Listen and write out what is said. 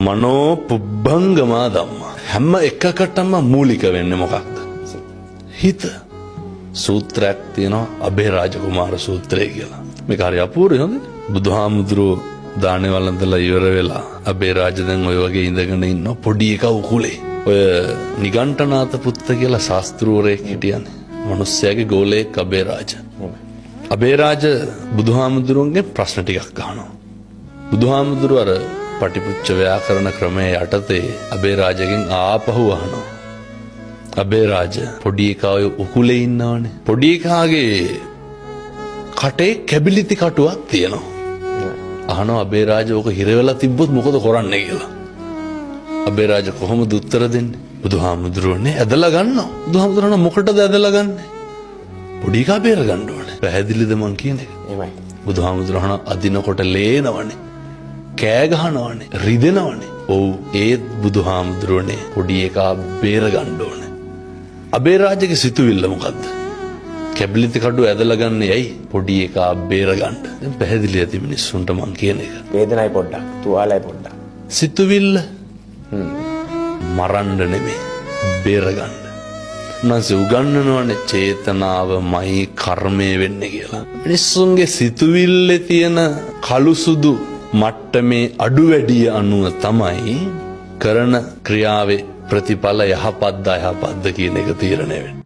මනෝ පුබ්බංගමා ධම්මා. හැම එකකටම මූලික වෙන්නේ මොකක්ද? හිත. සූත්‍රයක් තියෙනවා අබේ රාජකුමාර සූත්‍රය කියලා. මේක හරි අපූර්වයි හොඳ. බුදුහාමුදුරුවෝ දානේ වළඳලා ඉවර වෙලා අබේ රාජ දැන් ඔය වගේ ඉඳගෙන ඉන්න පොඩි එකා උකුලේ. ඔය නිගණ්ඨනාත පුත්ත කියලා ශාස්ත්‍රූවරයෙක් හිටියනේ. මිනිස්සයාගේ ගෝලයෙක් අබේ රාජ. අබේ රාජ බුදුහාමුදුරුවන්ගෙන් ප්‍රශ්න ටිකක් අහනවා. බුදුහාමුදුරුව අර පටිපුච්ච ව්‍යාකරණ ක්‍රමයේ යටතේ අබේ රාජගෙන් ආපහු අහනවා. අබේ රාජ පොඩි එකා ඔය උකුලේ ඉන්නවනේ. පොඩි එකාගේ කටේ කැබිලිති කටුවක් තියෙනවා. අහනවා අබේ රාජ ඕක හිර වෙලා තිබ්බොත් මොකද කරන්නේ කියලා. අබේ රාජ කොහොමද උත්තර දෙන්නේ? බුදුහාමුදුරුවනේ ඇදලා ගන්නවා. බුදුහාමුදුරුවනේ මොකටද ඇදලා ගන්නෙ? පොඩි එකා බේර ගන්න ඕනේ. පැහැදිලිද මං කියන එක? එහෙමයි. බුදුහාමුදුරුවනේ අදිනකොට ලේනවනේ. කෑ ගහනවනේ. රිදෙනවනේ. ඔව් ඒත් බුදුහාමුදුරුවනේ පොඩි එකා බේර ගන්න ඕනේ. අබේ රාජගේ සිතුවිල්ල මොකද්ද? කැබිලිති කඩුව ඇදලා ගන්න යයි පොඩි එකා බේර ගන්න. දැන් පැහැදිලි ඇති මිනිස්සුන්ට මං කියන එක. වේදනයි පොඩ්ඩක්, තුවාලයි පොඩ්ඩක්. සිතුවිල්ල මරන්න නෙමෙයි බේර ගන්න. උන්වහන්සේ උගන්වනවනේ චේතනාවමයි කර්මය වෙන්නේ කියලා. මිනිස්සුන්ගේ සිතුවිල්ලේ තියෙන කළු සුදු මට්ටමේ අඩු වැඩිය අනුව තමයි කරන ක්‍රියාවේ ප්‍රතිඵල යහපත්ද අයහපත්ද කියන එක තීරණය වෙන්නේ.